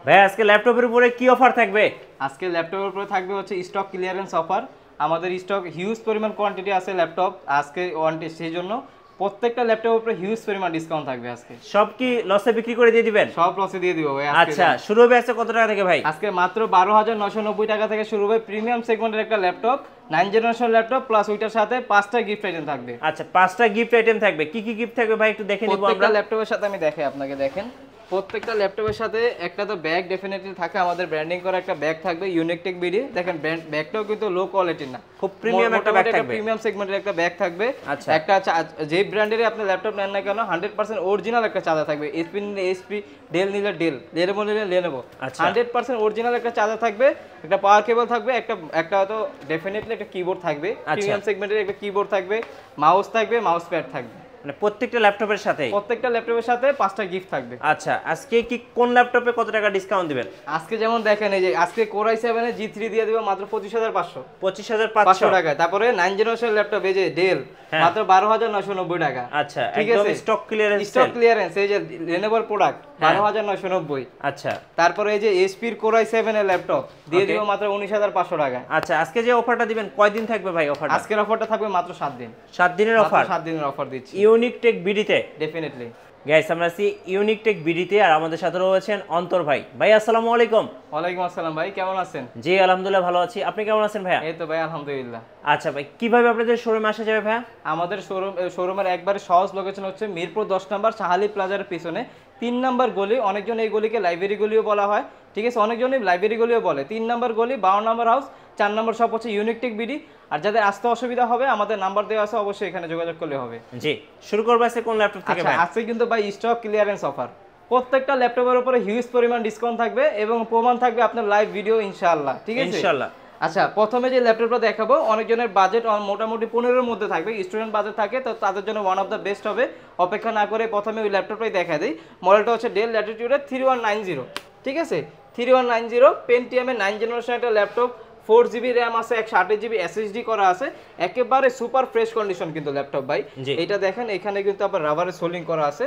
ভাই আজকে ল্যাপটপের উপরে কি অফার থাকবে? আজকে ল্যাপটপের উপরে থাকবে হচ্ছে স্টক ক্লিয়ারেন্স অফার। আমাদের স্টক হিউজ পরিমাণ কোয়ান্টিটি আছে ল্যাপটপ আজকে সেই জন্য প্রত্যেকটা ল্যাপটপের উপরে হিউজ পরিমাণ ডিসকাউন্ট থাকবে আজকে। সব কি লসে বিক্রি করে দিয়ে দিবেন? সব লসে দিয়ে দিব ভাই আজকে। আচ্ছা, শুরু হবে আজকে কত টাকা থেকে ভাই? আজকে মাত্র 12,990 টাকা থেকে শুরু হবে প্রিমিয়াম সেগমেন্টের একটা ল্যাপটপ, 9 জেনারেশন ল্যাপটপ প্লাস ওইটার সাথে 5টা গিফট আইটেম থাকবে। আচ্ছা, 5টা গিফট আইটেম থাকবে। কি কি গিফট থাকবে ভাই একটু দেখে নিব আমরা। প্রত্যেকটা ল্যাপটপের সাথে আমি দেখাই আপনাকে, দেখেন প্রত্যেকটা ল্যাপটপের সাথে একটা তো ব্যাগ ডেফিনেটলি থাকে, আমাদের ব্র্যান্ডিং করা একটা ব্যাগ থাকবে ইউনিকটেক বিডি। দেখেন ব্যাগটাও কিন্তু লো কোয়ালিটির না, খুব প্রিমিয়াম একটা ব্যাগ থাকবে, প্রিমিয়াম সেগমেন্টের একটা ব্যাগ থাকবে। আচ্ছা, একটা যে ব্র্যান্ডেরই আপনি ল্যাপটপ নেন না কেন 100% অরিজিনাল একটা চার্জার থাকবে। এইচপি নিলে এইচপি, ডেল নিলে ডেল, লেনোভো নিলে লেনোভো, 100% অরিজিনাল একটা চার্জার থাকবে, একটা পাওয়ার কেবল থাকবে, একটা তো ডেফিনেটলি একটা কিবোর্ড থাকবে, প্রিমিয়াম সেগমেন্টের একটা কিবোর্ড থাকবে, মাউস থাকবে, মাউস প্যাড থাকবে। মানে প্রত্যেকটা ল্যাপটপের সাথে 5টা গিফট থাকবে। আচ্ছা, আজকে কি কোন ল্যাপটপে কত টাকা ডিসকাউন্ট দিবেন? আজকে যেমন দেখেন এই যে আজকে Core i7 এর G3 দিয়ে দিব মাত্র 25,500 25,500 টাকা। তারপরে 9 জেনারেশন ল্যাপটপ এই যে ডেল মাত্র 12,990 টাকা। আচ্ছা, একদম স্টক ক্লিয়ারেন্স এই যে Lenovo প্রোডাক্ট 12,990। আচ্ছা, তারপরে এই যে HP এর Core i7 এর ল্যাপটপ দিয়ে দিব মাত্র 19,500 টাকা। আচ্ছা, আজকে যে অফারটা দিবেন কয়দিন থাকবে ভাই অফারটা? আজকের অফারটা থাকবে মাত্র 7 দিন। 7 দিনের অফার? 7 দিনের অফার দিচ্ছি ইউনিকটেক বিডিতে। ডেফিনেটলি গাইস, আমরা আছি ইউনিকটেক বিডিতে আর আমাদের সাথে রয়েছেন অন্তর ভাই। ভাই আসসালামু আলাইকুম। ওয়ালাইকুম আসসালাম ভাই, কেমন আছেন? জি আলহামদুলিল্লাহ ভালো আছি, আপনি কেমন আছেন ভাইয়া? এই তো ভাই আলহামদুলিল্লাহ। আচ্ছা ভাই, কিভাবে আপনাদের শোরুমে আসা যাবে ভাইয়া? আমাদের শোরুমের একবারে সহজ লোকেশন হচ্ছে মিরপুর 10 নম্বর শাহালি প্লাজার পিছনে 3 নম্বর গলি। অনেকজন এই গলিকে লাইব্রেরি গলিও বলা হয়, ঠিক আছে, অনেকজনই লাইব্রেরি গলিও বলে। 3 নম্বর গলি, 52 নম্বর হাউস, 4 নম্বর শপ হচ্ছে ইউনিকটেক বিডি। আর যাদের আসতে অসুবিধা হবে আমাদের নাম্বার দেওয়া আছে, অবশ্যই এখানে যোগাযোগ করলে হবে। জি, শুরু করব আজকে কোন ল্যাপটপ থেকে ভাই? আজকে কিন্তু ভাই স্টক ক্লিয়ারেন্স অফার, প্রত্যেকটা ল্যাপটপের উপরে হিউজ পরিমাণ ডিসকাউন্ট থাকবে এবং প্রমাণ থাকবে আপনার লাইভ ভিডিও ইনশাআল্লাহ, ঠিক আছে ইনশাআল্লাহ। আচ্ছা, প্রথমে যে ল্যাপটপটা দেখাবো অনেকজনের বাজেট মোটামুটি 15 মধ্যে থাকবে, স্টুডেন্ট বাজেট থাকে, তো তাদের জন্য ওয়ান অফ দ্য বেস্ট হবে। অপেক্ষা না করে প্রথমে ওই ল্যাপটপটাই দেখা দিই। মডেলটা হচ্ছে ডেল ল্যাটিটিউডের 3190, ঠিক আছে, 3190 পেন্টিয়ামের 9 জেনারেশন একটা ল্যাপটপ, 4GB র্যাম আছে, 128GB SSD করা আছে, একেবারে সুপার ফ্রেশ কন্ডিশন কিন্তু ল্যাপটপ ভাই। এটা দেখেন এখানে কিন্তু আবার রাবারের সোলিং করা আছে,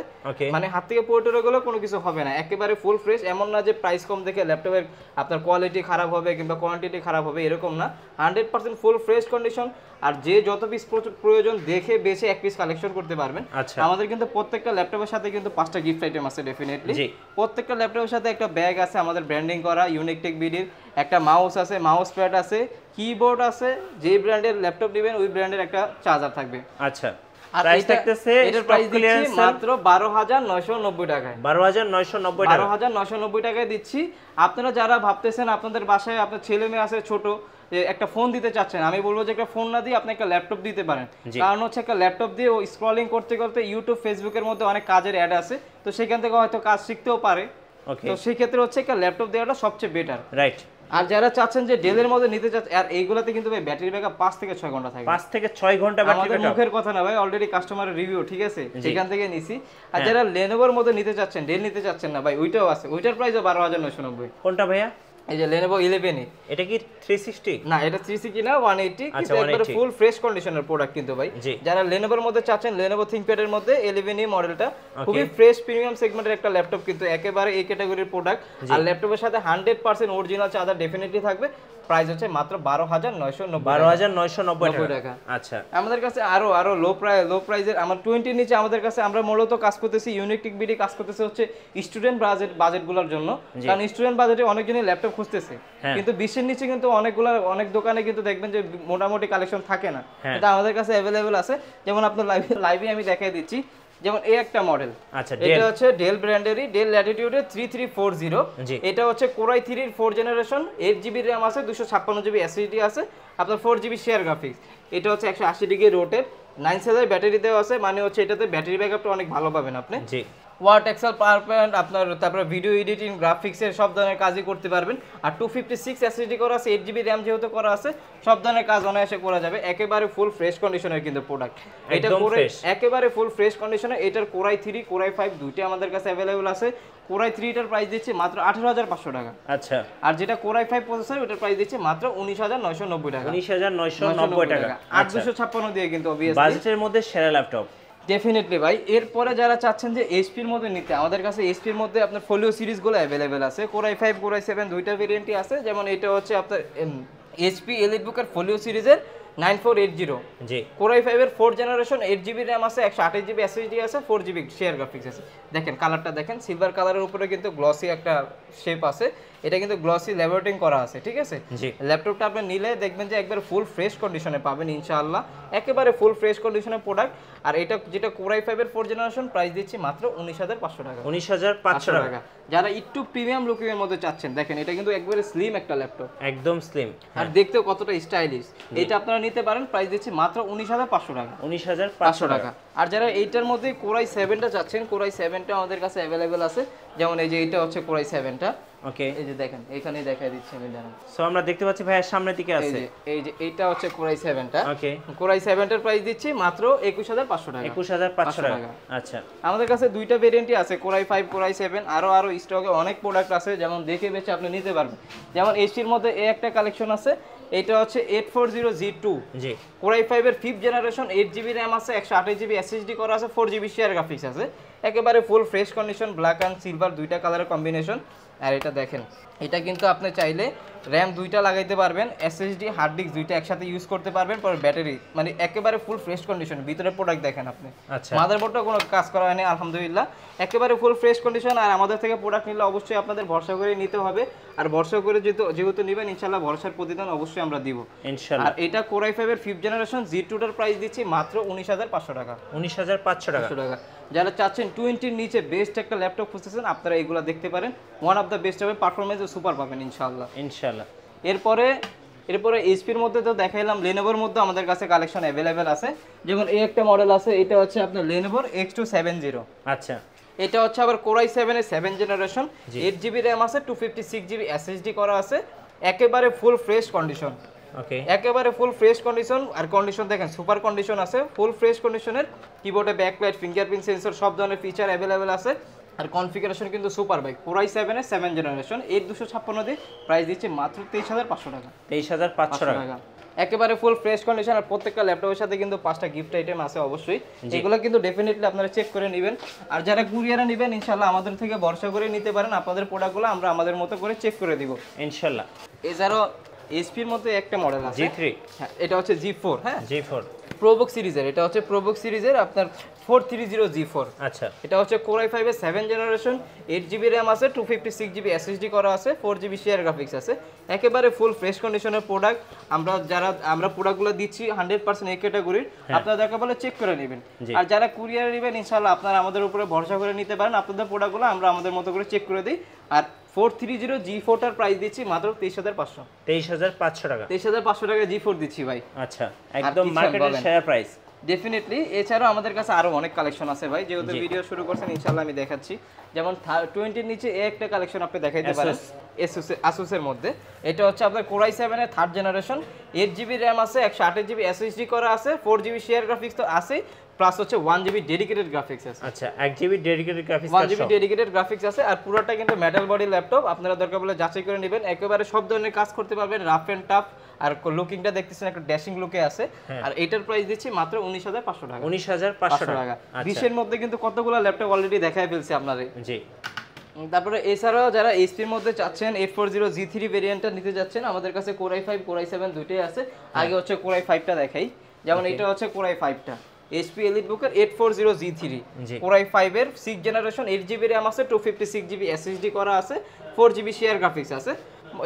মানে হাত থেকে পড়ে গেলে কোনো কিছু হবে না, একেবারে ফুল ফ্রেশ। এমন না যে প্রাইস কম দেখে ল্যাপটপের আপনার কোয়ালিটি খারাপ হবে কিংবা কোয়ান্টিটি খারাপ হবে, এরকম না, 100% ফুল ফ্রেশ কন্ডিশন। আর যে যত পিস প্রয়োজন দেখে বেছে এক পিস কালেকশন করতে পারবেন। আমাদের কিন্তু প্রত্যেকটা ল্যাপটপের সাথে কিন্তু 5টা গিফট আইটেম আছে ডেফিনেটলি। প্রত্যেকটা ল্যাপটপের সাথে একটা ব্যাগ আছে আমাদের ব্র্যান্ডিং করা ইউনিকটেক বিডির, একটা মাউস আছে, মাউস প্যাড আছে, কিবোর্ড আছে, যে ব্র্যান্ডের ল্যাপটপ নেবেন ওই ব্র্যান্ডের একটা চার্জার থাকবে। আচ্ছা, আর প্রাইস থাকতেছে এটার প্রাইস দিচ্ছি মাত্র 12,990 টাকায়। 12,990 টাকায় দিচ্ছি। আপনারা যারা ভাবতেছেন আপনাদের বাসায় আপনার ছেলে মেয়ে আছে ছোট, একটা ফোন দিতে চাচ্ছেন, আমি বলবো যে একটা ফোন না দিয়ে আপনি একটা ল্যাপটপ দিতে পারেন। কারণ হচ্ছে একটা ল্যাপটপ দিয়ে ও স্ক্রলিং করতে করতে ইউটিউব ফেসবুকের মধ্যে অনেক কাজের অ্যাড আছে, তো সেখান থেকে হয়তো কাজ শিখতেও পারে। তো সেই ক্ষেত্রে হচ্ছে একটা ল্যাপটপ দেওয়াটা সবচেয়ে বেটার, রাইট। আর যারা চাচ্ছেন যে ডেলের মধ্যে নিতে চাচ্ছেন, আর এইগুলাতে কিন্তু ভাই ব্যাটারি ব্যাকআপ 5 থেকে 6 ঘন্টা থাকে। 5 থেকে 6 ঘন্টা ব্যাটারি ব্যাকআপ, মুখের কথা না ভাই, অলরেডি কাস্টমারের রিভিউ, ঠিক আছে, সেখান থেকে নিছি। আর যারা লেনোভোর মধ্যে নিতে চাচ্ছেন, ডেল নিতে চাচ্ছেন না ভাই, ওইটাও আছে, ওইটার প্রাইসও 12,990। কোনটা ভাইয়া? এই যে Lenovo 11 এটা কি 360? না, এটা 360 না, 180, কিন্তু একবারে ফুল ফ্রেশ কন্ডিশনের প্রোডাক্ট কিন্তু ভাই। যারা Lenovoর মধ্যে চাচ্ছেন, Lenovo ThinkPad এর মধ্যে 11e মডেলটা খুবই ফ্রেশ প্রিমিয়াম সেগমেন্টের একটা ল্যাপটপ, কিন্তু একেবারে এই ক্যাটাগরির প্রোডাক্ট। আর ল্যাপটপের সাথে 100% অরিজিনাল চার্জার ডেফিনেটলি থাকবে। প্রাইস হচ্ছে মাত্র 12,990 টাকা। আচ্ছা, আমাদের কাছে আরো লো প্রাইজের আমার 20 নিচে আমাদের কাছে আমরা মূলত কাজ করতেছি, ইউনিকটেক বিডি কাজ করতেছে হচ্ছে স্টুডেন্ট বাজেটগুলোর জন্য। কারণ স্টুডেন্ট বাজেটে অনেকজনই ল্যাপটপ খুঁজতেছে, কিন্তু 20 এর নিচে কিন্তু অনেক দোকানে কিন্তু দেখবেন যে মোটামুটি কালেকশন থাকে না, কিন্তু আমাদের কাছে অ্যাভেলেবেল আছে। যেমন আপনার লাইভে আমি দেখাই দিচ্ছি, যেমন এই একটা মডেল, এটা হচ্ছে ডেল ব্র্যান্ডেরই ডেল ল্যাটিটিউডের 3340। এটা হচ্ছে Core i3 এর 4 জেনারেশন, 8GB র্যাম আছে, 256GB SSD আছে, আপনার 4GB শেয়ার গ্রাফিক্স। এটা হচ্ছে 180 ডিগ্রি রোটেট, 9 সেলের ব্যাটারি দেওয়া আছে, মানে হচ্ছে এটাতে ব্যাটারি ব্যাকআপটা অনেক ভালো পাবেন আপনি। ওয়ার্ড, এক্সেল, পাওয়ার পয়েন্ট, আপনার তারপরে ভিডিও এডিটিং, গ্রাফিক্সের সব ধরনের কাজই করতে পারবেন। আর 256 SSD করা আছে, 8GB র্যাম যেহেতু করা আছে, সব ধরনের কাজ অনায়াসে করা যাবে। একেবারে ফুল ফ্রেশ কন্ডিশনের কিন্তু প্রোডাক্ট, এটা একেবারে ফুল ফ্রেশ কন্ডিশনে। এটার Core i3, Core i5 দুইটা আমাদের কাছে অ্যাভেলেবল আছে। Core i3 এটার প্রাইস দিচ্ছে মাত্র 18,500 টাকা। আচ্ছা, আর যেটা Core i5 প্রসেসর ওটার প্রাইস দিচ্ছে মাত্র 19,990 টাকা। 19,990 টাকা, 8256 দিয়ে কিন্তু অবভিয়াসলি বাজেটের মধ্যে সেরা ল্যাপটপ। ডেফিনেটলি ভাই। এরপরে যারা চাচ্ছেন যে এইচপির মধ্যে নিতে, আমাদের কাছে এইচপির মধ্যে আপনার ফোলিও সিরিজগুলো অ্যাভেলেবেল আছে। কোরাই 5 কোরাই 7 দুইটা ভেরিয়েন্টই আছে। যেমন এটা হচ্ছে আপনার এইচপি এলিটবুকের ফোলিও সিরিজের 9480 জি কোরাই 5 এর 4th জেনারেশন 8GB র্যাম আছে, 128GB এসএসডি আছে, 4GB শেয়ার গ্রাফিক্স আছে। দেখেন কালারটা দেখেন, সিলভার কালারের উপরে কিন্তু গ্লসি একটা শেপ আছে। এটা কিন্তু গ্লসি ল্যামিনেটিং করা আছে, ঠিক আছে। জি ল্যাপটপটা আপনি নিলে দেখবেন যে একবার ফুল ফ্রেশ কন্ডিশনে পাবেন ইনশাআল্লাহ, একেবারে ফুল ফ্রেশ কন্ডিশনের প্রোডাক্ট। আর এটা যেটা কোরাই 5 এর 4th জেনারেশন, প্রাইস দিচ্ছি মাত্র 19500 টাকা। 19500 টাকা। যারা একটু প্রিমিয়াম লুকিং এর মধ্যে চাচ্ছেন, দেখেন এটা কিন্তু একবারে স্লিম একটা ল্যাপটপ, একদম স্লিম, আর দেখতেও কতটা স্টাইলিশ। এটা আপনারা নিতে পারেন, প্রাইস দিচ্ছি মাত্র 19500 টাকা। 19500 টাকা। আর যারা এইটার মধ্যে কোরাই 7টা চাচ্ছেন, কোরাই 7টা আমাদের কাছে অ্যাভেলেবেল আছে। যেমন এই যে এটা হচ্ছে কোরাই 7টা, ওকে এই যে দেখেন এখানেই দেখাই দিচ্ছি আমি, জানেন। সো আমরা দেখতে পাচ্ছি ভাইয়ের সামনের দিকে আছে, এই যে এইটা হচ্ছে কোরাই 7টা। ওকে কোরাই 7টার প্রাইস দিচ্ছি মাত্র 21500 টাকা। 21500 টাকা। আচ্ছা, আমাদের কাছে দুইটা ভেরিয়েন্টই আছে, কোরাই 5 কোরাই 7। আরো স্টকে অনেক প্রোডাক্ট আছে, যেমন দেখে বেছে আপনি নিতে পারবেন। যেমন এইচপির মধ্যে এই একটা কালেকশন আছে, এটা হচ্ছে 840G2 জি কোরাই 5 এর 5th জেনারেশন, 8GB র্যাম আছে, 128GB এসএসডি করা আছে, 4GB শেয়ার গ্রাফিক্স আছে। একেবারে full fresh condition, black and silver দুইটা কালারের কম্বিনেশন। আর এটা দেখেন, এটা কিন্তু আপনি চাইলে র্যাম দুইটা লাগাইতে পারবেন, এসএসডি হার্ড ডিস্ক দুইটা একসাথে ইউজ করতে পারবেন। পরে ব্যাটারি মানে একেবারে ফুল ফ্রেশ কন্ডিশন। ভিতরে প্রোডাক্ট দেখেন আপনি, আচ্ছা মাদারবোর্ডটা কোনো কাজ করা হয়নি আলহামদুলিল্লাহ, একেবারে ফুল ফ্রেশ কন্ডিশন। আর আমাদের থেকে প্রোডাক্ট নিলে অবশ্যই আপনাদের ভরসা করে নিতে হবে। আর ভরসা করে যেহেতু নেবেন, ইনশাআল্লাহ ভরসার প্রতিদান অবশ্যই আমরা দিব ইনশাআল্লাহ। আর এটা কোরাই 5 এর 5th জেনারেশন G2টার প্রাইস দিচ্ছি মাত্র 19500 টাকা। 19500 টাকা। যারা চাচ্ছেন 20 এর নিচে বেস্ট একটা ল্যাপটপ খুঁজতেছেন, আপনারা এগুলা দেখতে পারেন। ওয়ান অফ দ্য বেস্ট হবে, পারফরম্যান্সও সুপার পাবেন ইনশাআল্লাহ। ইনশাআল্লাহ। এরপরে এইচপির মধ্যে তো দেখাইলাম, লেনোভোর মধ্যে আমাদের কাছে কালেকশন অ্যাভেলেবেল আছে। যেমন এই একটা মডেল আছে, এটা হচ্ছে আপনার লেনোভোর X270। আচ্ছা, এটা হচ্ছে আবার কোরাই 7 এর 7th জেনারেশন, 8GB র্যাম আছে, 256GB এসএসডি করা আছে। একেবারে ফুল ফ্রেশ কন্ডিশন, ওকে একেবারে ফুল ফ্রেশ কন্ডিশন। আর কন্ডিশন দেখেন সুপার কন্ডিশন আছে, ফুল ফ্রেশ কন্ডিশনের। কিবোর্ডে ব্যাকলাইট, ফিঙ্গারপ্রিন্ট সেন্সর সব ধরনের ফিচার অ্যাভেলেবেল আছে। আর কনফিগারেশন কিন্তু সুপার ভাই। কোরাই 7 এর 7th জেনারেশন 8256 দিয়ে প্রাইস দিচ্ছে মাত্র 23500 টাকা। 23500 টাকা। একেবারে ফুল ফ্রেশ কন্ডিশন। আর প্রত্যেকটা ল্যাপটপের সাথে কিন্তু 5টা গিফট আইটেম আছে অবশ্যই, এগুলো কিন্তু ডেফিনেটলি আপনারা চেক করে নেবেন। আর যারা কুরিয়ারে নেবেন, ইনশাআল্লাহ আমাদের থেকে ভরসা করে নিতে পারেন। আপনাদের প্রোডাক্টগুলো আমরা আমাদের মতো করে চেক করে দিব ইনশাআল্লাহ। এছাড়াও এইচপির মধ্যে একটা মডেল আছে G3, হ্যাঁ এটা হচ্ছে G4, হ্যাঁ G4 প্রোবুক সিরিজের। এটা হচ্ছে প্রোবুক সিরিজের আপনার 430G4। আচ্ছা, এটা হচ্ছে কোরাই 5 এর 7th জেনারেশন, 8GB র্যাম আছে, 256GB এসএসডি করা আছে, 4GB শেয়ার গ্রাফিক্স আছে। একেবারে ফুল ফ্রেশ কন্ডিশনের প্রোডাক্ট। আমরা প্রোডাক্টগুলো দিচ্ছি 100% এই ক্যাটাগরির, আপনারা দেখা বলে চেক করে নেবেন। আর যারা কুরিয়ারে নেবেন, ইনশাআল্লাহ আপনারা আমাদের উপরে ভরসা করে নিতে পারেন। আপনাদের প্রোডাক্টগুলো আমরা আমাদের মতো করে চেক করে দিই। আর 430G4টার প্রাইস দিচ্ছি মাত্র 23500। 23500 টাকা। 23500 টাকা G4 দিচ্ছি ভাই। আচ্ছা, একদম মার্কেটের সেরা প্রাইস। ডেফিনেটলি। এছাড়াও আমাদের কাছে আরো অনেক কালেকশন আছে ভাই, যেহেতু ভিডিও শুরু করছেন ইনশাআল্লাহ আমি দেখাচ্ছি। যেমন 20 এর নিচে এই একটা কালেকশন আপনি দেখাইতে পারেন, আসুসের মধ্যে। এটা হচ্ছে আপনার কোরাই 7 এর 3rd জেনারেশন, 8GB র্যাম আছে, 128GB এসএসডি করা আছে, 4GB শেয়ার গ্রাফিক্স তো আছে, প্লাস হচ্ছে 1GB ডেডিকেটেড গ্রাফিক্স আছে। আচ্ছা, 1GB dedicated graphics 1GB dedicated graphics আছে। আর পুরোটা কিন্তু মেটাল বডি ল্যাপটপ, আপনারা দরকার পড়লে যাচাই করে নেবেন। একেবারে সব ধরনের কাজ করতে পারবেন, রাফ এন্ড টাফ। আর লুকিংটা দেখতেছেন একটা ড্যাশিং লুকে আছে। আর এটার প্রাইস দিচ্ছি মাত্র 19500 টাকা। 19500 টাকা। 20 এর মধ্যে কিন্তু কতগুলো ল্যাপটপ অলরেডি দেখাই ফেলছি আপনারে। জি। তারপরে এছাড়াও যারা এইচপির মধ্যে চাচ্ছেন 840G3 ভেরিয়েন্টটা নিতে যাচ্ছেন, আমাদের কাছে কোরাই 5 কোরাই 7 দুইটাই আছে। আগে হচ্ছে কোরাই 5টা দেখাই। যেমন এটা হচ্ছে কোরাই 5টা, HP এলিটবুকের 840G3 কোরাই 5 এর 6th জেনারেশন, 8GB র্যাম আছে, 256GB এসএসডি করা আছে, 4GB শেয়ার গ্রাফিক্স আছে।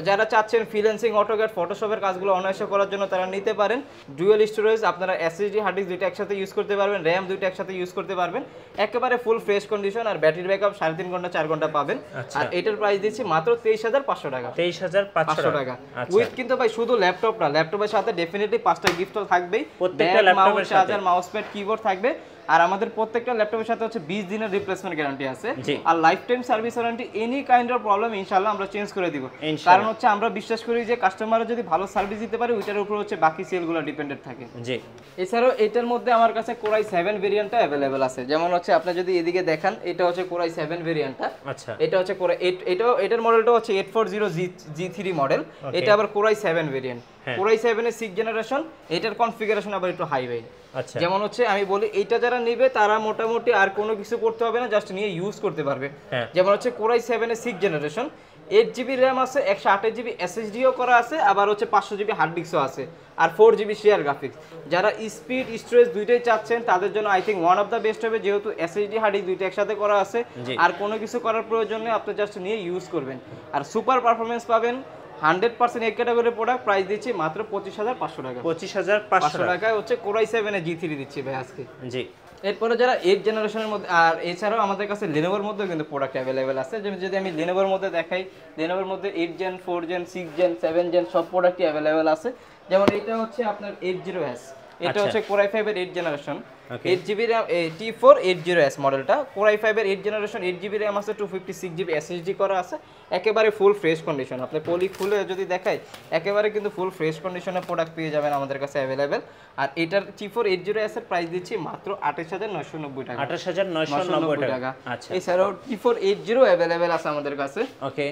যারা চাচ্ছেন ফ্রিল্যান্সিং, অটোক্যাড, ফটোশপের কাজগুলো অনায়াসে করার জন্য তারা নিতে পারেন। ডুয়াল স্টোরেজ, আপনারা এসএসডি হার্ড ডিস্ক দুইটা একসাথে ইউজ করতে পারবেন, র্যাম দুইটা একসাথে ইউজ করতে পারবেন। একেবারে ফুল ফ্রেশ কন্ডিশন। আর ব্যাটারি ব্যাকআপ 3.5 ঘন্টা 4 ঘন্টা পাবেন। আর এটার প্রাইস দিচ্ছি মাত্র 23500 টাকা। 23500 টাকা উইথ কিন্তু ভাই শুধু ল্যাপটপ না, ল্যাপটপের সাথে ডেফিনেটলি 5টা গিফট তো থাকবেই। প্রত্যেকটা ল্যাপটপের সাথে চার্জার, মাউস প্যাড, কিবোর্ড থাকবে। আর আমাদের প্রত্যেকটা ল্যাপটপের সাথে হচ্ছে 20 দিনের রিপ্লেসমেন্ট গ্যারান্টি আছে। আর lifetime service warranty. Any kind of problem ইনশাআল্লাহ আমরা চেঞ্জ করে দিব। কারণ হচ্ছে আমরা বিশ্বাস করি যে কাস্টমাররা যদি ভালো সার্ভিস দিতে পারে, ওইটার উপর হচ্ছে বাকি সেলগুলো ডিপেন্ডেন্ট থাকে। জি। এছাড়াও এটার মধ্যে আমার কাছে কোরাই 7 ভেরিয়েন্টটা अवेलेबल আছে। যেমন হচ্ছে আপনি যদি এদিকে দেখেন, এটা হচ্ছে কোরাই 7 ভেরিয়েন্টটা। আচ্ছা, এটা হচ্ছে কোরাই এটার মডেলটা হচ্ছে 840G3 মডেল। এটা আবার কোরাই 7 ভেরিয়েন্ট। কোরাই 7 এর 6th জেনারেশন। এটার কনফিগারেশন আবার একটু হাই ভাই। আচ্ছা যেমন হচ্ছে আমি বলি এইটা যারা নেবে তারা মোটামুটি আর কোনো কিছু করতে হবে না, জাস্ট নিয়ে ইউজ করতে পারবে। যেমন হচ্ছে Core i7 এর 6th জেনারেশন, 8GB র্যাম আছে, 128GB SSDও করা আছে, আবার হচ্ছে 500GB হার্ড ডিস্কও আছে, আর 4GB শেয়ার গ্রাফিক্স। যারা স্পিড স্টোরেজ দুইটাই চাচ্ছেন তাদের জন্য I think one of the best হবে, যেহেতু SSD হার্ড ডিস্ক দুইটা একসাথে করা আছে, আর কোনো কিছু করার প্রয়োজন নেই, আপনি জাস্ট নিয়ে ইউজ করবেন। আর সুপার পারফরমেন্স পাবেন 100% এক ক্যাটাগরির প্রোডাক্ট, প্রাইস দিচ্ছি মাত্র 25,500 টাকা। 25,500 টাকায় হচ্ছে Core i7 এর G3 দিচ্ছি ভাই আজকে। জি। এরপরে যারা 8 জেনারেশনের মধ্যে, আর এছাড়াও আমাদের কাছে Lenovoর মধ্যেও কিন্তু প্রোডাক্ট অ্যাভেলেবেল আছে। যদি আমি Lenovoর মধ্যে দেখাই, Lenovoর মধ্যে 8 জেন 4 জেন 6 জেন 7 জেন সব প্রোডাক্টই অ্যাভেলেবেল আছে। যেমন এটা হচ্ছে আপনার 80S, এটা হচ্ছে Core i5 এর 8 generation, 8GB RAM, T4 80S মডেলটা। Core i5 এর 8 জেনারেশন, 8GB RAM আছে, 256GB SSD করা আছে, একেবারে ফুল ফ্রেশ কন্ডিশন। আপনি পলি খুলে যদি দেখাই একেবারে কিন্তু ফুল ফ্রেশ কন্ডিশনের প্রোডাক্ট পেয়ে যাবেন আমাদের কাছে অ্যাভেলেবেল। আর এটার T4 80S এর প্রাইস দিচ্ছি মাত্র 28,990 টাকা। 28,990 টাকা। আচ্ছা, এছাড়াও T4 80 অ্যাভেলেবেল আছে আমাদের কাছে। ওকে,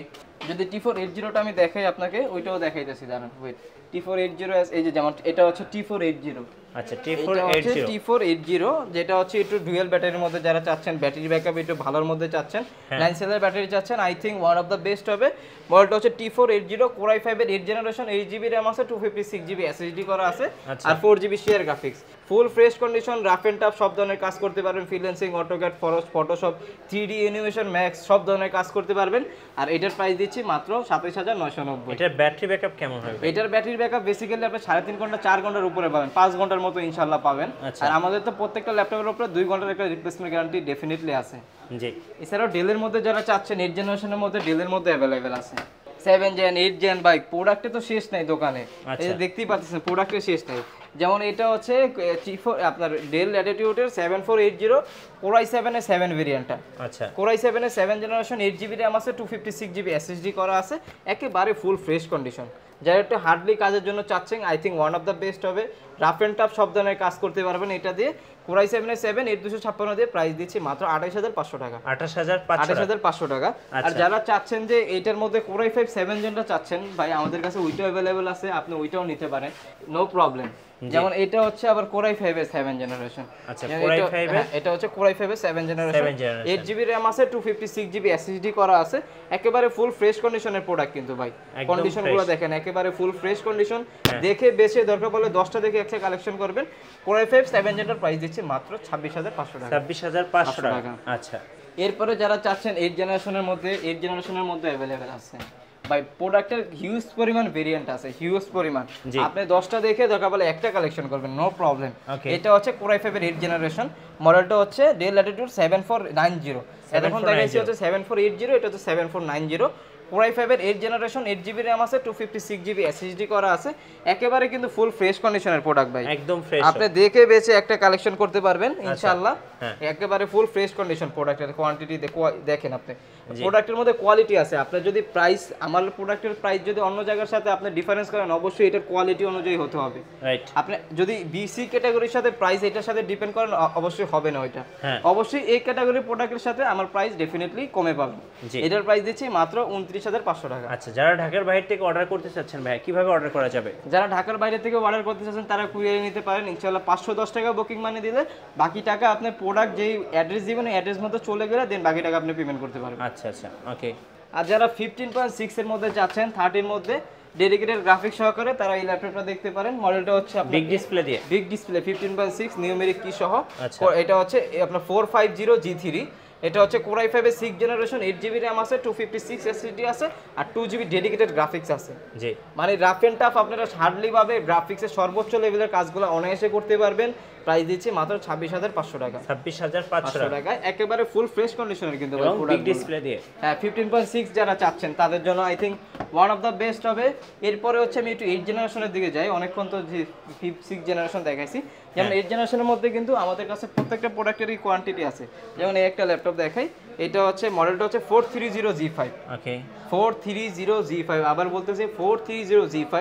যদি T4 80টা আমি দেখাই আপনাকে, ওইটাও দেখাইতেছি, দাঁড়ান ওয়েট। T4 80S এই যে, যেমন এটা হচ্ছে T4 80। আচ্ছা, T4 80 যেটা হচ্ছে একটু ডুয়াল ব্যাটারির মধ্যে যারা চাচ্ছেন, ব্যাটারি ব্যাকআপ একটু ভালোর মধ্যে চাচ্ছেন, 9 সেলের ব্যাটারি চাচ্ছেন, I think one of the best হবে। মডেলটা হচ্ছে T4 80, Core i5 এর 8 জেনারেশন, 8GB RAM আছে, 256GB SSD করা আছে, আর 4GB shared graphics. Full fresh condition, rough and tough সব ধরনের কাজ করতে পারবেন, freelancing, AutoCAD, Photoshop, 3D animation, max সব ধরনের কাজ করতে পারবেন। আর এটার প্রাইস দিচ্ছি মাত্র 27,990। এটার ব্যাটারি ব্যাকআপ কেমন হবে? এটার ব্যাটারি ব্যাকআপ বেসিক্যালি আপনি 3.5 ঘন্টা 4 ঘন্টার উপরে পাবেন, 5 ঘন্টার মতো ইনশাআল্লাহ পাবেন। আর আমাদের তো প্রত্যেকটা ল্যাপটপের উপরে 2 ঘন্টার একটা রিপ্লেসমেন্ট গ্যারান্টি ডেফিনেটলি আছে। জি। এছাড়াও ডেলের মধ্যে যারা চাচ্ছেন 8 জেনারেশনের মধ্যে, ডেলের মধ্যে অ্যাভেলেবেল আছে 7 জেন 8 জেন, ভাই প্রোডাক্টে তো শেষ নাই দোকানে, এই যে দেখতেই পাচ্ছেন প্রোডাক্টের শেষ নাই। যেমন এটা হচ্ছে T4 আপনার ডেল ল্যাটিটিউডের 7480 Core i7 এর 7 ভেরিয়েন্টটা। আচ্ছা, Core i7 এর 7 জেনারেশন, 8GB RAM আছে, 256GB SSD করা আছে, একেবারে ফুল ফ্রেশ কন্ডিশন। যারা একটু হার্ডলি কাজের জন্য চাচ্ছেন, I think one of the best হবে। রাফ এন্ড টাফ সব ধরনের কাজ করতে পারবেন এটা দিয়ে। Core i7 এর 7 8256 দিয়ে প্রাইস দিচ্ছি মাত্র 28,500 টাকা। 28,500 টাকা। আর যারা চাচ্ছেন যে এইটার মধ্যে Core i5 7 জেনটা চাচ্ছেন, ভাই আমাদের কাছে ওইটাও অ্যাভেলেবেল আছে, আপনি ওইটাও নিতে পারেন, নো প্রবলেম। যেমন এটা হচ্ছে আবার Core i5 এর 7 জেনারেশন। আচ্ছা, Core i5 এর এটা হচ্ছে Core i5 এর 7 জেনারেশন, 8GB RAM আছে, 256GB SSD করা আছে, একেবারে ফুল ফ্রেশ কন্ডিশনের প্রোডাক্ট কিন্তু ভাই। কন্ডিশনগুলো দেখেন, একেবারে ফুল ফ্রেশ কন্ডিশন, দেখে বেশে দরকার পড়লে 10টা দেখে একটা কালেকশন করবেন। Core i5 7 জেনারের প্রাইস দিচ্ছে মাত্র 26,500 টাকা। 26,500 টাকা। আচ্ছা, এরপরে যারা চাচ্ছেন 8 জেনারেশনের মধ্যে অ্যাভেলেবেল আছে ভাই, প্রোডাক্টের হিউজ পরিমাণ ভেরিয়েন্ট আছে, হিউজ পরিমাণ। আপনি 10টা দেখে দরকার বলে একটা কালেকশন করবেন, নো প্রবলেম। এটা হচ্ছে Core i5 এর 8 জেনারেশন, মডেলটা হচ্ছে ডেল ল্যাটিটিউড 7490। এখন দেখাইছি হচ্ছে 7480, এটা হচ্ছে 7490। Core i5 এর 8 জেনারেশন, 8GB RAM আছে, 256GB SSD করা আছে, একেবারে কিন্তু ফুল ফ্রেশ কন্ডিশনের প্রোডাক্ট ভাই, একদম ফ্রেশ। আপনি দেখে বেছে একটা কালেকশন করতে পারবেন ইনশাআল্লাহ। একেবারে ফুল ফ্রেশ কন্ডিশন প্রোডাক্টের কোয়ান্টিটি দেখেন, আপনি প্রোডাক্টের মধ্যে কোয়ালিটি আছে। আপনি যদি প্রাইস, আমার প্রোডাক্টের প্রাইস যদি অন্য জায়গার সাথে আপনি ডিফারেন্স করেন, অবশ্যই এটার কোয়ালিটি অনুযায়ী হতে হবে। রাইট, আপনি যদি বিসি ক্যাটাগরির সাথে প্রাইস এটার সাথে ডিপেন্ড করেন, অবশ্যই হবে না ওইটা। অবশ্যই এই ক্যাটাগরির প্রোডাক্টের সাথে আমার প্রাইস ডেফিনেটলি কমে পাবেন। এটার প্রাইস দিচ্ছি মাত্র 29,500 টাকা। আচ্ছা, যারা ঢাকার বাইরে থেকে অর্ডার করতে চাচ্ছেন ভাই, কিভাবে অর্ডার করা যাবে? যারা ঢাকার বাইরে থেকে অর্ডার করতে চাচ্ছেন তারা কুরিয়ারে নিতে পারেন ইনশাআল্লাহ। 510 টাকা বুকিং মানি দিলে বাকি টাকা আপনি প্রোডাক্ট যেই অ্যাড্রেস দিবেন অ্যাড্রেস মতো চলে গেলে দেন বাকি টাকা আপনি পেমেন্ট করতে পারবেন। আচ্ছা আচ্ছা, ওকে। আর যারা 15.6 এর মধ্যে চাচ্ছেন, 30 এর মধ্যে ডেডিকেটেড গ্রাফিক্স সহকারে, তারা এই ল্যাপটপটা দেখতে পারেন। মডেলটা হচ্ছে আপনার বিগ ডিসপ্লে দিয়ে, বিগ ডিসপ্লে 15.6 নিউমেরিক কি সহ। এটা হচ্ছে আপনার 450 G3। এটা হচ্ছে Core i5 এর 6 জেনারেশন, 8GB RAM আছে, 256 SSD আছে, আর 2GB ডেডিকেটেড গ্রাফিক্স আছে। জি, মানে রাফ এন্ড টাফ আপনারা হার্ডলি ভাবে গ্রাফিক্সের সর্বোচ্চ লেভেলের কাজগুলো অনায়াসে করতে পারবেন। প্রাইস দিচ্ছি মাত্র 26,500 টাকা। 26,500 টাকা, একেবারে ফুল ফ্রেশ কন্ডিশনের কিন্তু বিগ ডিসপ্লে দিয়ে। হ্যাঁ, 15.6 যারা চাচ্ছেন তাদের জন্য I think one of the best হবে। এরপরে হচ্ছে আমি একটু 8 জেনারেশনের দিকে যাই, অনেকক্ষণ তো 6 জেনারেশন দেখাইছি। যেমন 8 জেনারেশনের মধ্যে কিন্তু আমাদের কাছে প্রত্যেকটা প্রোডাক্টেরই কোয়ান্টিটি আছে। যেমন এই একটা ল্যাপটপ দেখাই, এটা হচ্ছে মডেলটা হচ্ছে 430G5। ওকে, 430G5, আবার বলতেছি 430G5।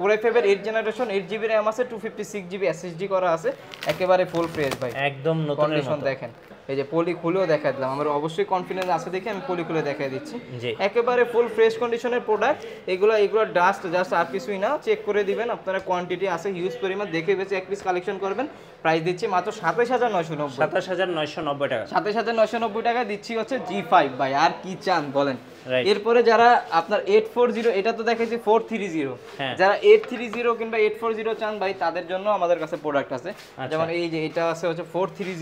Core i5 এর 8 জেনারেশন, 8GB RAM আছে, 256GB SSD করা আছে, একেবারে ফুল ফ্রেশ ভাই, একদম নতুনের মতো দেখেন। এই যে পলি খুলেও দেখাই দিলাম, আমার অবশ্যই কনফিডেন্স আছে দেখে আমি পলি খুলে দেখাই দিচ্ছি। জি। একেবারে ফুল ফ্রেশ কন্ডিশনের প্রোডাক্ট এগুলো জাস্ট আর কিছুই না, চেক করে দিবেন আপনারা, কোয়ান্টিটি আছে হিউজ পরিমাণ, দেখে বেশি এক পিস কালেকশন করবেন। প্রাইস দিচ্ছি মাত্র 27990, 27990 টাকা। 27990 টাকা দিচ্ছি হচ্ছে G5 ভাই, আর কি চান বলেন। Right. এরপরে যারা আপনার 840, এটা তো দেখাইছি 430, হ্যাঁ। যারা 830 কিংবা 840 চান ভাই তাদের জন্য আমাদের কাছে প্রোডাক্ট আছে। যেমন এই যে এটা আছে হচ্ছে 430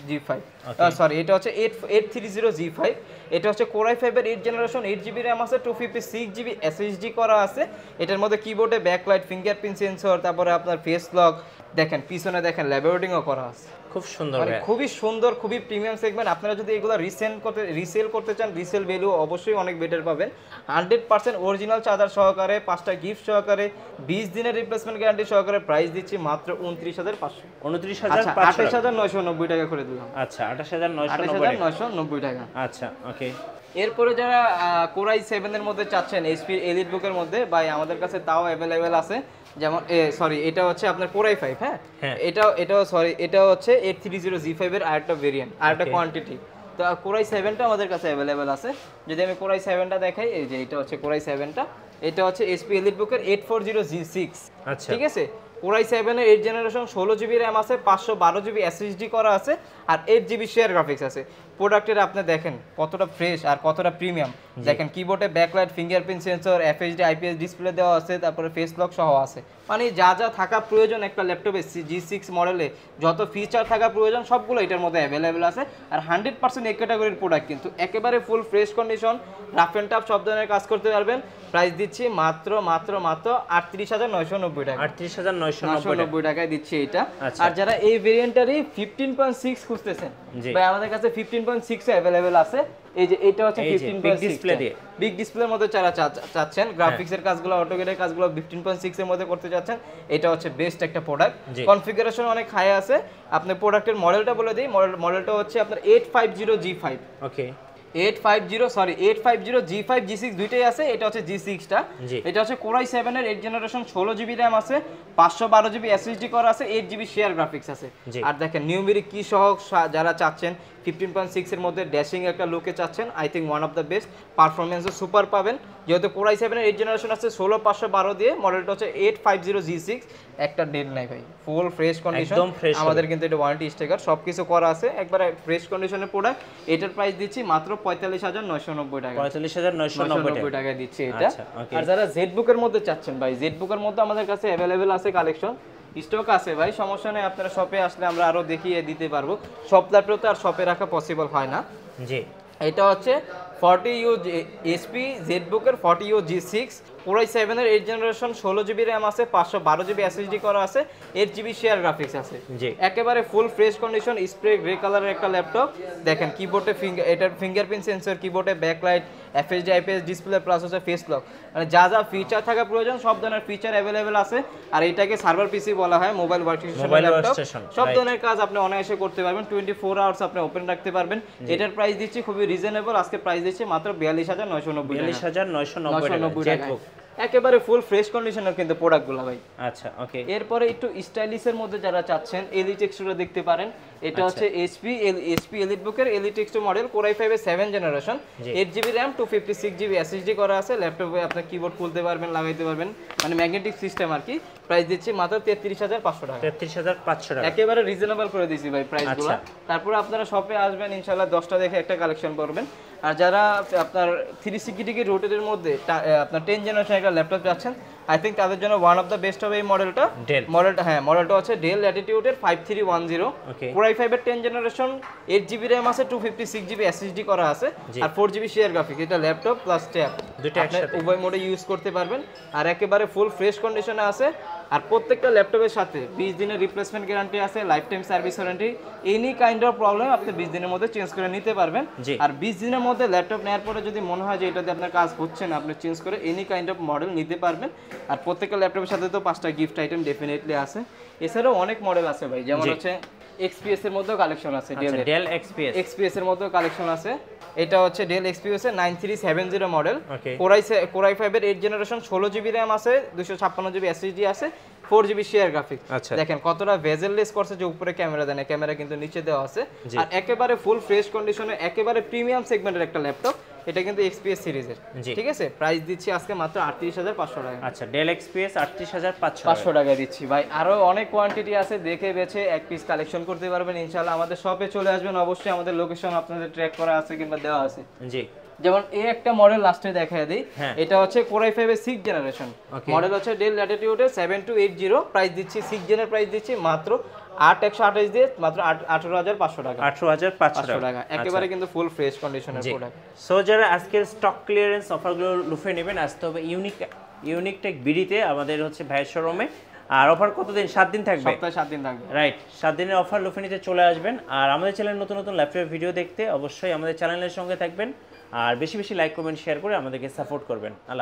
G5, সরি এটা হচ্ছে 830 G5, এটা হচ্ছে Core i5 এর 8 জেনারেশন, 8GB RAM আছে, 256GB SSD করা আছে। এটার মধ্যে কিবোর্ডে ব্যাকলাইট, ফিঙ্গারপ্রিন্ট সেন্সর, তারপরে আপনার ফেস লক, দেখেন পিছনে দেখেন ল্যাবোরেটিংও করা আছে। খুব সুন্দর মানে ভাই। খুবই সুন্দর, খুবই প্রিমিয়াম সেগমেন্ট। আপনারা যদি এগুলো রিসেল করতে চান, রিসেল ভ্যালু অবশ্যই অনেক বেটার পাবেন। 100% অরিজিনাল চার্জার সহকারে, 5টা গিফট সহকারে, 20 দিনের রিপ্লেসমেন্ট গ্যারান্টি সহকারে প্রাইস দিচ্ছি মাত্র 29500। 28990 টাকা করে দিলাম। আচ্ছা 28990 28990 টাকা। আচ্ছা ওকে। এরপরে যারা Core i7 এর মধ্যে চাচ্ছেন, HP এলিট বুকের মধ্যে ভাই আমাদের কাছে তাও অ্যাভেলেবেল আছে। যেমন সরি এটা হচ্ছে আপনার Core i5, হ্যাঁ এটা হচ্ছে 830 G5 এর আরেকটা ভেরিয়েন্ট, আরেকটা কোয়ান্টিটি। তো Core i7টা আমাদের কাছে অ্যাভেলেবেল আছে। যদি আমি Core i7টা দেখাই, এই যে এটা হচ্ছে Core i7টা, এটা হচ্ছে HP এলিট বুকের 840 G6। আচ্ছা ঠিক আছে, Core i7 এর 8 জেনারেশন, 16GB RAM আছে, 512GB SSD করা আছে, আর 8GB শেয়ার গ্রাফিক্স আছে। প্রোডাক্টের আপনি দেখেন কতটা ফ্রেশ আর কতটা প্রিমিয়াম। দেখেন কিবোর্ডে backlight, fingerprint sensor, FHD IPS display দেওয়া আছে, তারপরে ফেস লক সহ আছে। মানে যা যা থাকা প্রয়োজন একটা ল্যাপটপে G6 মডেলে, যত ফিচার থাকা প্রয়োজন সবগুলো এটার মধ্যে অ্যাভেলেবেল আছে। আর 100% এক ক্যাটাগরির প্রোডাক্ট, কিন্তু একেবারে full fresh condition, rough and tough সব ধরনের কাজ করতে পারবেন। প্রাইস দিচ্ছি মাত্র 38990 টাকা। 38990 টাকায় দিচ্ছি এটা। আর যারা এই ভেরিয়েন্টারই 15.6 খুঁজতেছেন ভাই, আমাদের কাছে 15.6 এ अवेलेबल আছে। এই যে এটা হচ্ছে 15.6 ডিসপ্লে দিয়ে, বিগ ডিসপ্লের মধ্যে যারা চাচ্ছেন, গ্রাফিক্স এর কাজগুলো, অটোক্যাডের কাজগুলো 15.6 এর মধ্যে করতে যাচ্ছেন, এটা হচ্ছে বেস্ট একটা প্রোডাক্ট। কনফিগারেশন অনেক হাই আছে। আপনি প্রোডাক্টের মডেলটা বলে দিই, মডেলটা হচ্ছে আপনার 850 G5। ওকে 850 G5 G6 দুইটাই আছে। এটা হচ্ছে G6টা, এটা হচ্ছে Core i7 এর 8 জেনারেশন, 16GB RAM আছে, 512GB SSD করা আছে, 8GB শেয়ার গ্রাফিক্স আছে। আর দেখেন নিউমেরিক কি সহ যারা চাচ্ছেন 15.6 এর মধ্যে ড্যাশিং একটা লুকে চাচ্ছেন, I think one of the best. পারফরমেন্সও সুপার পাবেন, যেহেতু Core i7 এর 8 জেনারেশন আছে, 16512 দিয়ে। মডেলটা হচ্ছে 850 G6, একটা ডেট নাই ভাই, ফুল ফ্রেশ কন্ডিশন। আমাদের কিন্তু এটা ওয়ারেন্টি স্টিকার সবকিছু করা আছে, একবারে ফ্রেশ কন্ডিশনের প্রোডাক্ট। এটার প্রাইস দিচ্ছি মাত্র 45990 টাকা। 45990 টাকা দিচ্ছি এটা। আর যারা জেডবুকের মধ্যে চাচ্ছেন ভাই, জেডবুকের মধ্যে আমাদের কাছে অ্যাভেলেবেল আছে কালেকশন, স্টক আছে ভাই, সমস্যা নেই। আপনারা শপে আসলে আমরা আরো দেখিয়ে দিতে পারবো। সব ল্যাপটপ তো আর শপে রাখা পসিবল হয় না। জি, এটা হচ্ছে 40U HP জেডবুকের 40U G6, Core i7 এর 8 জেনারেশন, 16GB RAM আছে, 512GB SSD করা আছে, 8GB শেয়ার গ্রাফিক্স আছে। একেবারে full fresh condition, spray grey কালারের একটা ল্যাপটপ। দেখেন কিবোর্ডে এটার ফিঙ্গারপ্রিন্ট সেন্সর, কিবোর্ডে backlight, FHD IPS display, plus হচ্ছে ফেস লক, মানে যা যা ফিচার থাকা প্রয়োজন সব ধরনের ফিচার অ্যাভেলেবেল আছে। আর এটাকে সার্ভার পিসি বলা হয়, মোবাইল ওয়ার্কস্টেশন ল্যাপটপ। সব ধরনের কাজ আপনি অনায়াসে করতে পারবেন, 24 আওয়ার্স আপনি ওপেন রাখতে পারবেন। এটার প্রাইস দিচ্ছি খুবই রিজনেবল, আজকে প্রাইস দিচ্ছি মাত্র 42990 টাকা। 42990 টাকা। একেবারে ফুল ফ্রেশ কন্ডিশনের কিন্তু প্রোডাক্টগুলো ভাই। আচ্ছা ওকে। এরপরে একটু স্টাইলিশের মধ্যে যারা চাচ্ছেন, এলিট এক্সট্রা দেখতে পারেন। এটা হচ্ছে HP এলিট বুকের elite extra model, Core i5 এর 7 generation, 8GB RAM, 256GB SSD করা আছে। ল্যাপটপে আপনি কিবোর্ড খুলতে পারবেন, লাগাইতে পারবেন, মানে ম্যাগনেটিক সিস্টেম আর কি। প্রাইস দিচ্ছি মাত্র 33500 টাকা। 33500 টাকা, একেবারে রিজনেবল করে দিয়েছি ভাই প্রাইসগুলো। তারপর আপনারা শপে আসবেন, ইনশাআল্লাহ 10টা দেখে একটা কালেকশন করবেন। আর যারা আপনার 360 ডিগ্রি রোটেটের মধ্যে আপনার 10 জেনারেশন একটা ল্যাপটপ চাচ্ছেন, আই থিঙ্ক তাদের জন্য ওয়ান অফ দ্য বেস্ট হবে এই মডেলটা। মডেলটা হচ্ছে ডেল ল্যাটিটিউডের 5310, Core i5 এর 10 জেনারেশন, 8GB RAM আছে, 256GB SSD করা আছে, আর 4GB শেয়ার গ্রাফিক্স। এটা ল্যাপটপ প্লাস ট্যাব, দুটো একসাথে উভয় মোডে ইউজ করতে পারবেন। আর একেবারে ফুল ফ্রেশ কন্ডিশনে আছে। আর প্রত্যেকটা ল্যাপটপের সাথে 20 দিনের রিপ্লেসমেন্ট গ্যারান্টি আছে, life time service warranty. Any kind of problem আপনি 20 দিনের মধ্যে চেঞ্জ করে নিতে পারবেন। আর 20 দিনের মধ্যে ল্যাপটপ নেওয়ার পরে যদি মনে হয় যে এটাতে আপনার কাজ হচ্ছে না, আপনি চেঞ্জ করে এনি কাইন্ড অফ মডেল নিতে পারবেন। আর প্রত্যেকটা ল্যাপটপের সাথে তো 5টা গিফট আইটেম ডেফিনেটলি আছে। এছাড়াও অনেক মডেল আছে ভাই, যেমন হচ্ছে এক্সপিএস এর মধ্যেও কালেকশন আছে ডেল ডেল এক্সপিএস এক্সপিএস এর মধ্যেও কালেকশন আছে। এটা হচ্ছে ডেল এক্সপিএস এর 9370 মডেল, ওকে কোরাই 5 এর 8 জেনারেশন, 16 জিবি র্যাম আছে, 256 জিবি এসএসডি আছে, 4 জিবি শেয়ার গ্রাফিক্স। আচ্ছা দেখেন কতটা ভেজেললেস করছে, যে উপরে ক্যামেরা দেন, ক্যামেরা কিন্তু নিচে দেওয়া আছে, আর একেবারে ফুল ফ্রেশ কন্ডিশনে একেবারে প্রিমিয়াম সেগমেন্টের একটা ল্যাপটপ। এটা কিন্তু এক্সপিএস সিরিজের, ঠিক আছে। প্রাইস দিচ্ছি আজকে মাত্র 38500 টাকা। আচ্ছা ডেল এক্সপিএস 38500 500 টাকা দিচ্ছি ভাই। আরো অনেক কোয়ান্টিটি আছে, দেখে বেছে এক পিস কালেকশন করতে পারবেন ইনশাআল্লাহ। আমাদের শপে চলে আসবেন, অবশ্যই আমাদের লোকেশন আপনাদের ট্র্যাক করা আছে কিংবা দেওয়া আছে। জি যেমন এই একটা মডেল লাস্টে দেখায় দিই, এটা হচ্ছে কোরাই 5 এর 6 জেনারেশন মডেল, হচ্ছে ডেল ল্যাটিটিউড 7280। প্রাইস দিচ্ছি 6 জেনের প্রাইস দিচ্ছি মাত্র 8128 দিয়ে মাত্র 18500 টাকা। 18500 টাকা একেবারে কিন্তু ফুল ফ্রেশ কন্ডিশনের প্রোডাক্ট। সো যারা আজকের স্টক ক্লিয়ারেন্স অফারগুলো লুফে নেবেন, আসতে হবে ইউনিক টেক বিডিতে, আমাদের হচ্ছে ভাইয়ের শোরুমে। আর অফার কতদিন? 7 দিন থাকবে, সপ্তাহে 7 দিন থাকবে, রাইট। 7 দিনের অফার লুফে নিতে চলে আসবেন। আর আমাদের চ্যানেলে নতুন নতুন ল্যাপটপ ভিডিও দেখতে অবশ্যই আমাদের চ্যানেলের সঙ্গে থাকবেন, আর বেশি বেশি লাইক কমেন্ট শেয়ার করে আমাদেরকে সাপোর্ট করবেন। আল্লাহ।